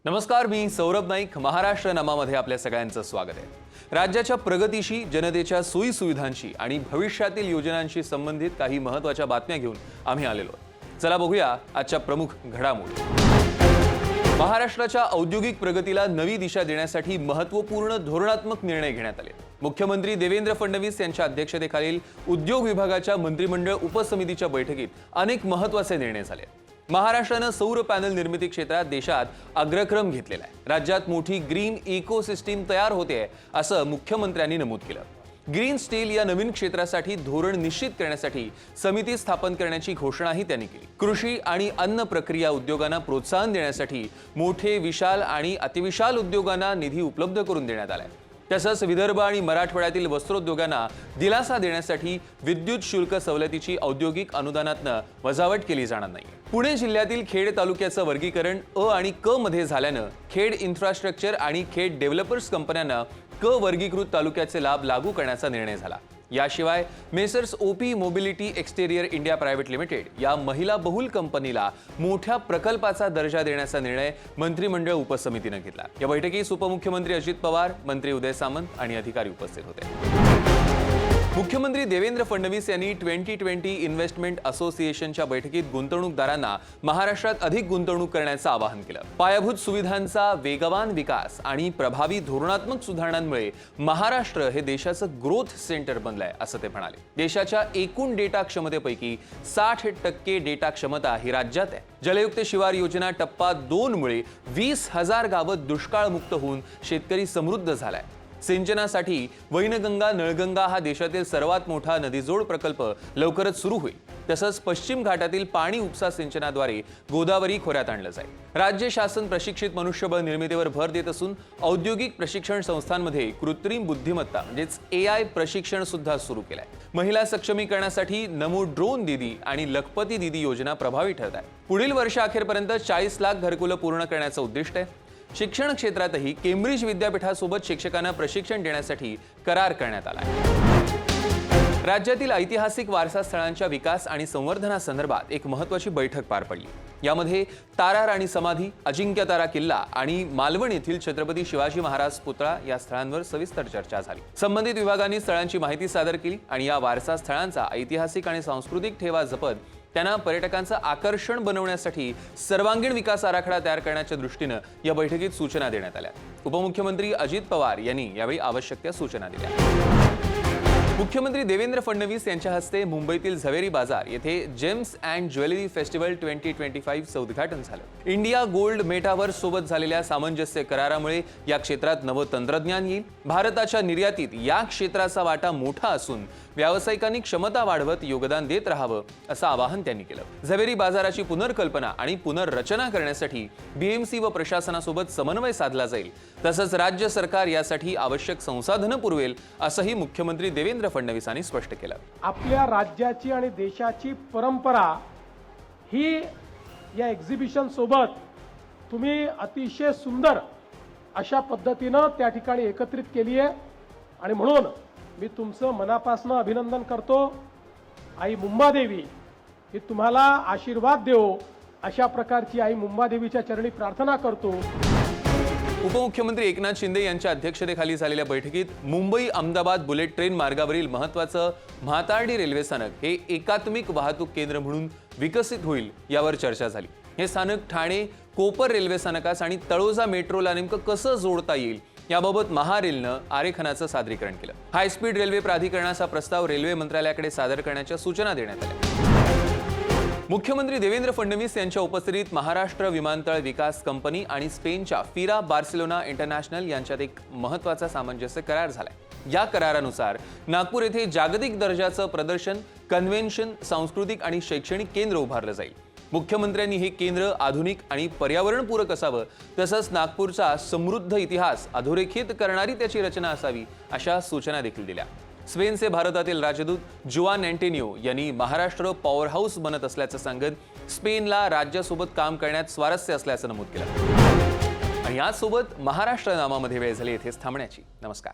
नमस्कार, मी सौरभ नाईक. महाराष्ट्र नामामध्ये आपल्या सगळ्यांचं स्वागत आहे. राज्याच्या प्रगतीशी, जनतेच्या सोयी सुविधांशी आणि भविष्यातील योजनांशी संबंधित काही महत्त्वाच्या बातम्या घेऊन आम्ही आलेलो आहोत. चला बघूया आजच्या प्रमुख घडामोडी. महाराष्ट्राच्या औद्योगिक प्रगतीला नवी दिशा देण्यासाठी महत्त्वपूर्ण धोरणात्मक निर्णय घेण्यात आले. मुख्यमंत्री देवेंद्र फडणवीस यांच्या अध्यक्षतेखालील उद्योग विभागाच्या मंत्रिमंडळ उपसमितीच्या बैठकीत अनेक महत्त्वाचे निर्णय झाले. महाराष्ट्राने सौर पॅनल निर्मिती क्षेत्रात देशात अग्रक्रम घेतलेला आहे. राज्यात मोठी ग्रीन इकोसिस्टीम तयार होते आहे असं मुख्यमंत्र्यांनी नमूद केलं. ग्रीन स्टील या नवीन क्षेत्रासाठी धोरण निश्चित करण्यासाठी समिती स्थापन करण्याची घोषणाही त्यांनी केली. कृषी आणि अन्न प्रक्रिया उद्योगांना प्रोत्साहन देण्यासाठी मोठे, विशाल आणि अतिविशाल उद्योगांना निधी उपलब्ध करून देण्यात आलाय. तसंच विदर्भ आणि मराठवाड्यातील वस्त्रोद्योगांना दिलासा देण्यासाठी विद्युत शुल्क सवलतीची औद्योगिक अनुदानातनं वजावट केली जाणार नाही. पुणे जिल्ह्यातील खेड तालुक्याचं वर्गीकरण अ आणि क मध्ये झाल्यानं खेड इन्फ्रास्ट्रक्चर आणि खेड डेव्हलपर्स कंपन्यांना क वर्गीकृत तालुक्याचे लाभ लागू करण्याचा निर्णय झाला. याशिवाय messrs OP mobility exterior India private limited या महिला बहुल कंपनीला मोठ्या प्रकल्पाचा दर्जा देण्याचा निर्णय मंत्रिमंडळ उपसमितीने घेतला. या बैठकीस उपमुख्यमंत्री अजित पवार, मंत्री उदय सामंत आणि अधिकारी उपस्थित होते. मुख्यमंत्री देवेंद्र फडणवीस यांनी 2020 इन्व्हेस्टमेंट असोसिएशनच्या बैठकीत गुंतवणूकदारांना महाराष्ट्रात अधिक गुंतवणूक करण्याचं आवाहन केलं. पायाभूत सुविधांचा वेगवान विकास आणि प्रभावी धोरणात्मक सुधारणांमुळे महाराष्ट्र हे देशाचं ग्रोथ सेंटर बनलंय असं ते म्हणाले. देशाच्या एकूण डेटा क्षमतेपैकी 60% डेटा क्षमता ही राज्यात आहे. जलयुक्त शिवार योजना टप्पा 2 मुळे 20,000 गावं दुष्काळमुक्त होऊन शेतकरी समृद्ध झालाय. सिंचनासाठी वैनगंगा नळगंगा हा देशातील सर्वात मोठा नदीजोड प्रकल्प लवकरच सुरू होईल. तसंच पश्चिम घाटातील पाणी उपसा सिंचनाद्वारे गोदावरी खोऱ्यात आणलं जाईल. राज्य शासन प्रशिक्षित मनुष्यबळ निर्मितीवर भर देत असून औद्योगिक प्रशिक्षण संस्थांमध्ये कृत्रिम बुद्धिमत्ता म्हणजेच AI प्रशिक्षण सुद्धा सुरू केलंय. महिला सक्षमीकरणासाठी नमो ड्रोन दीदी आणि लखपती दीदी योजना प्रभावी ठरत आहे. पुढील वर्षाअखेरपर्यंत 40 लाख घरकुलं पूर्ण करण्याचं उद्दिष्ट आहे. शिक्षण क्षेत्रातही केम्ब्रिज विद्यापीठासोबत शिक्षकांना प्रशिक्षण देण्यासाठी करार करण्यात आला आहे. राज्यातील ऐतिहासिक वारसा स्थळांच्या विकास आणि संवर्धनासंदर्भात एक महत्त्वाची बैठक पार पडली. यामध्ये तारा राणी समाधी, अजिंक्यतारा किल्ला आणि मालवण येथील छत्रपती शिवाजी महाराज पुतळा या स्थळांवर सविस्तर चर्चा झाली. संबंधित विभागांनी स्थळांची माहिती सादर केली आणि या वारसा स्थळांचा ऐतिहासिक आणि सांस्कृतिक ठेवा जपत त्यांना पर्यटकांचं आकर्षण बनवण्यासाठी सर्वांगीण विकास आराखडा तयार करण्याच्या दृष्टीनं या बैठकीत सूचना देण्यात आल्या. उपमुख्यमंत्री अजित पवार यांनी यावेळी आवश्यक त्या सूचना दिल्या. मुख्यमंत्री देवेंद्र फडणवीस यांच्या हस्ते मुंबईतील झवेरी बाजार येथे जेम्स अँड ज्वेलरी फेस्टिवल 2025चं उद्घाटन झालं. इंडिया गोल्ड मेटावर्स सोबत झालेल्या सामंजस्य करारामुळे या क्षेत्रात नवं तंत्रज्ञान येईल. भारताच्या निर्यातीत या क्षेत्राचा वाटा मोठा असून व्यावसायिकांनी क्षमता वाढवत योगदान देत राहावं असं आवाहन त्यांनी केलं. झवेरी बाजाराची पुनर्कल्पना आणि पुनर्रचना करण्यासाठी BMC व प्रशासनासोबत समन्वय साधला जाईल. तसंच राज्य सरकार यासाठी आवश्यक संसाधनं पुरवेल असंही मुख्यमंत्री देवेंद्र फडणवीसांनी स्पष्ट केलं. आपल्या राज्याची आणि देशाची परंपरा ही या एक्झिबिशन सोबत तुम्ही अतिशय सुंदर अशा पद्धतीनं त्या ठिकाणी एकत्रित केली आहे आणि म्हणून मी तुमचं मनापासून अभिनंदन करतो. आई मुंबादेवी ही तुम्हाला आशीर्वाद देवो अशा प्रकारची आई मुंबादेवीच्या चरणी प्रार्थना करतो. उपमुख्यमंत्री एकनाथ शिंदे यांच्या अध्यक्षतेखाली झालेल्या बैठकीत मुंबई अहमदाबाद बुलेट ट्रेन मार्गावरील महत्त्वाचं म्हातार्डी रेल्वे स्थानक हे एकात्मिक वाहतूक केंद्र म्हणून विकसित होईल यावर चर्चा झाली. हे स्थानक ठाणे कोपर रेल्वे स्थानकास आणि तळोजा मेट्रोला नेमकं कसं जोडता येईल याबाबत महारेलनं आरेखनाचं सादरीकरण केलं. हायस्पीड रेल्वे प्राधिकरणाचा प्रस्ताव रेल्वे मंत्रालयाकडे सादर करण्याच्या सूचना देण्यात आल्या. मुख्यमंत्री देवेंद्र फडणवीस यांच्या उपस्थितीत महाराष्ट्र विमानतळ विकास कंपनी आणि स्पेनच्या फिरा बार्सिलोना इंटरनॅशनल यांच्यात एक महत्त्वाचा सामंजस्य करार झालाय. या करारानुसार नागपूर येथे जागतिक दर्जाचं प्रदर्शन, कन्व्हेन्शन, सांस्कृतिक आणि शैक्षणिक केंद्र उभारलं जाईल. मुख्यमंत्र्यांनी हे केंद्र आधुनिक आणि पर्यावरणपूरक असावं, तसंच नागपूरचा समृद्ध इतिहास अधोरेखित करणारी त्याची रचना असावी अशा सूचना देखील दिल्या. स्पेनचे भारतातील राजदूत जुआन अँटेनियो यांनी महाराष्ट्र पॉवर हाऊस बनत असल्याचं सांगत स्पेनला राज्यासोबत काम करण्यात स्वारस्य असल्याचं नमूद केलं. आणि यासोबत महाराष्ट्र नामामध्ये वेळ झाली इथेच थांबण्याची. नमस्कार.